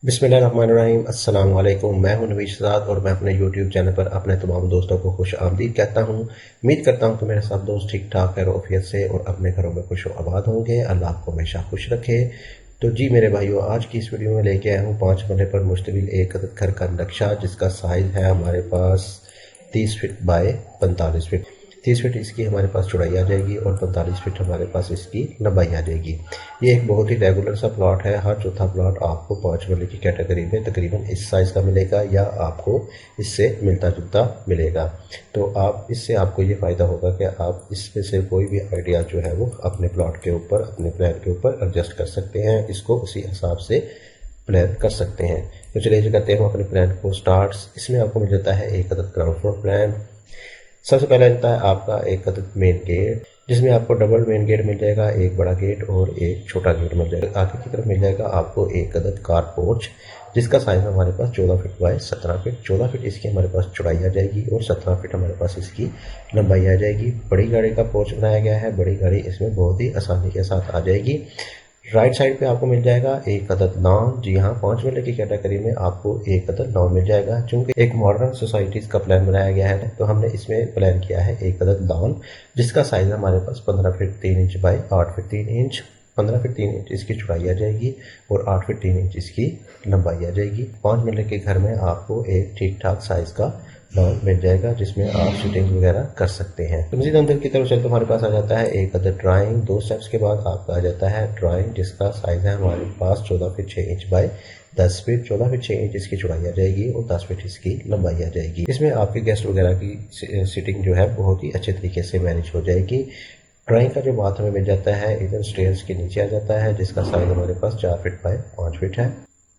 बिस्मिल्लाहिर्रहमानिर्रहीम अस्सलाम वालेकुम। मैं हूं नवीद शहजाद और मैं अपने यूट्यूब चैनल पर अपने तमाम दोस्तों को खुश आमदीद कहता हूं। उम्मीद करता हूं कि मेरे सब दोस्त ठीक ठाक है रौफियत से और अपने घरों में खुश आबाद होंगे। अल्लाह आपको हमेशा खुश रखे। तो जी मेरे भाइयों, आज की इस वीडियो में लेके आया हूँ 5 मरले पर मुश्तमिल एक घर का नक्शा, जिसका साइज है हमारे पास 30 फीट बाय 45 फीट। 30 फीट इसकी हमारे पास चौड़ाई आ जाएगी और 45 फीट हमारे पास इसकी लंबाई आ जाएगी। ये एक बहुत ही रेगुलर सा प्लॉट है। हर चौथा प्लॉट आपको 5 मरले की कैटेगरी में तकरीबन इस साइज़ का मिलेगा या आपको इससे मिलता जुलता मिलेगा। तो आप इससे आपको ये फ़ायदा होगा कि आप इसमें से कोई भी आइडिया जो है वो अपने प्लॉट के ऊपर, अपने प्लान के ऊपर एडजस्ट कर सकते हैं। इसको उसी हिसाब से प्लान कर सकते हैं। तो चलिए करते हैं अपने प्लान को स्टार्ट। इसमें आपको मिल जाता है एक अदद ग्राउंड फ्लोर प्लान। सबसे पहले आता है आपका एक अदद मेन गेट, जिसमें आपको डबल मेन गेट मिल जाएगा, एक बड़ा गेट और एक छोटा गेट मिल जाएगा। आगे की तरफ मिल जाएगा आपको एक अदद कार पोर्च, जिसका साइज हमारे पास 14 फीट बाय 17 फीट। 14 फीट इसकी हमारे पास चौड़ाई आ जाएगी और 17 फीट हमारे पास इसकी लंबाई आ जाएगी। बड़ी गाड़ी का पोर्च बनाया गया है। बड़ी गाड़ी इसमें बहुत ही आसानी के साथ आ जाएगी। राइट साइड पे आपको मिल जाएगा एक अदद लॉन। जी हाँ, 5 मरले की कैटेगरी में आपको एक अदद लॉन मिल जाएगा। चूंकि एक मॉडर्न सोसाइटीज का प्लान बनाया गया है तो हमने इसमें प्लान किया है एक अदद लॉन, जिसका साइज हमारे पास 15 feet 3 inch by 8 feet 3 inch. 15 feet 3 inch इसकी चौड़ाई आ जाएगी और 8 फीट 3 इंच इसकी लंबाई आ जाएगी। 5 मरले के घर में आपको एक ठीक ठाक साइज का लॉन मिल जाएगा, जिसमें आप शूटिंग वगैरह कर सकते हैं। तो मजीद अंदर की तरफ चलते हमारे पास आ जाता है एक अदर ड्राइंग। 2 स्टेप्स के बाद आपका आ जाता है ड्राइंग, जिसका साइज है हमारे पास 14 feet 6 inch by 10 feet. 14 feet 6 inch इसकी चौड़ाई आ जाएगी और 10 फीट इसकी लंबाई आ जाएगी। इसमें आपके गेस्ट वगैरह की सीटिंग जो है बहुत ही अच्छे तरीके से मैनेज हो जाएगी। ड्राइंग का जो बात हमें मिल जाता है इधर स्टेयर्स के नीचे आ जाता है, जिसका साइज हमारे पास 4 फीट बाय 5 फीट है।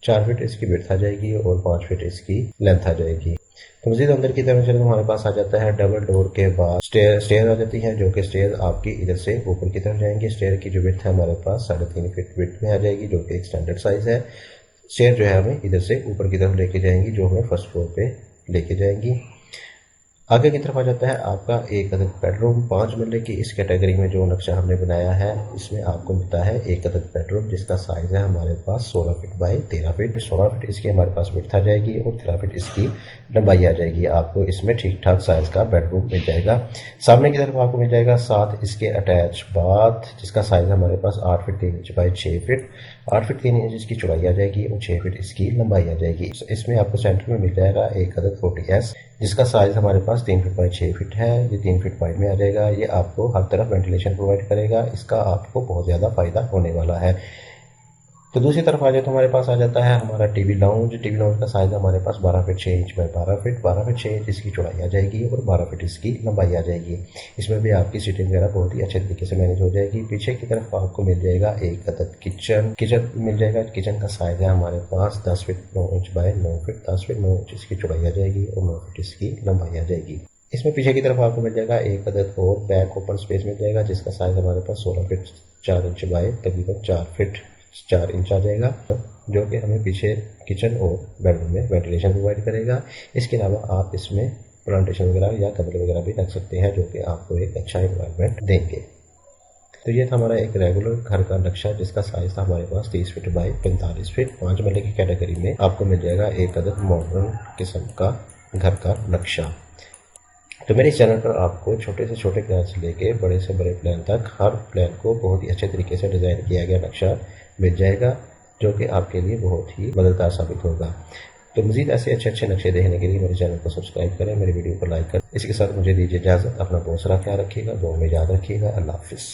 4 फीट इसकी विड्थ आ जाएगी और 5 फीट इसकी लेंथ आ जाएगी। तो मजीद अंदर की तरफ चले हमारे पास आ जाता है डबल डोर के बाद स्टेयर आ जाती है, जो कि स्टेयर आपकी इधर से ऊपर की तरफ जाएंगे। स्टेयर की जो विड्थ है हमारे पास 3.5 फीट विड्थ में आ जाएगी, जो कि एक स्टैंडर्ड साइज है। स्टेयर जो है हमें इधर से ऊपर की तरफ लेके जाएंगी, जो हमें फर्स्ट फ्लोर पे लेके जाएंगी। आगे की तरफ आ जाता है आपका एक अदद बेडरूम। 5 मरले की इस कैटेगरी में जो नक्शा हमने बनाया है, इसमें आपको मिलता है एक अदद बेडरूम, जिसका साइज है हमारे पास 16 फीट बाय 13 फीट। 16 फीट इसकी हमारे पास विड्थ आ जाएगी और 13 फीट इसकी लंबाई आ जाएगी। आपको इसमें ठीक ठाक साइज का बेडरूम मिल जाएगा। सामने की तरफ आपको मिल जाएगा साथ इसके अटैच बाथ, जिसका साइज हमारे पास 8 feet 3 inch by 6 feet. 8 feet 3 inch इसकी चौड़ाई आ जाएगी और 6 फीट इसकी लंबाई आ जाएगी। इसमें आपको सेंटर में मिल जाएगा एक अदद 40S, जिसका साइज हमारे पास 3 फीट बाय 6 फीट है। ये 3 फीट वाइड में आ जाएगा। ये आपको हर तरफ वेंटिलेशन प्रोवाइड करेगा। इसका आपको बहुत ज़्यादा फायदा होने वाला है। तो दूसरी तरफ आ जाए तो हमारे पास आ जाता है हमारा टीवी लाउंज। टीवी लाउंज का साइज हमारे पास 12 feet 6 inch by 12 feet. 12 feet 6 inch इसकी चौड़ाई आ जाएगी और 12 फीट इसकी लंबाई आ जाएगी। इसमें भी आपकी सीटिंग वगैरह बहुत ही अच्छे तरीके से मैनेज हो जाएगी। पीछे की तरफ आपको मिल जाएगा एक अदद किचन मिल जाएगा। किचन का साइज है हमारे पास 10 feet 9 inch by 9 feet. 10 feet 9 inch इसकी चौड़ाई आ जाएगी और 9 फीट इसकी लंबाई आ जाएगी। इसमें पीछे की तरफ आपको मिल जाएगा एक अदद और बैक ओपन स्पेस मिल जाएगा, जिसका साइज हमारे पास 16 फीट 4 इंच बाय तकरीबन 4 फीट 4 इंच आ जाएगा, जो कि हमें पीछे किचन और बेडरूम में वेंटिलेशन प्रोवाइड करेगा। इसके अलावा आप इसमें प्लांटेशन वगैरह या गमले वगैरह भी रख सकते हैं, जो कि आपको एक अच्छा एनवायरनमेंट देंगे। तो ये था हमारा एक रेगुलर घर का नक्शा, जिसका साइज था हमारे पास 30 फीट बाय 45 फीट। 5 मरले की कैटेगरी में आपको मिल जाएगा एक अदद मॉडर्न किस्म का घर का नक्शा। तो मेरे इस चैनल पर आपको छोटे से छोटे प्लान से लेके बड़े से बड़े प्लान तक हर प्लान को बहुत ही अच्छे तरीके से डिज़ाइन किया गया नक्शा मिल जाएगा, जो कि आपके लिए बहुत ही मददगार साबित होगा। तो मज़ीद ऐसे अच्छे अच्छे नक्शे देखने के लिए मेरे चैनल को सब्सक्राइब करें, मेरी वीडियो को लाइक करें। इसी के साथ मुझे दीजिए इजाज़त। अपना बहुत सारा ख्याल रखिएगा, दुआ में याद रखिएगा। अल्लाह हाफिज़।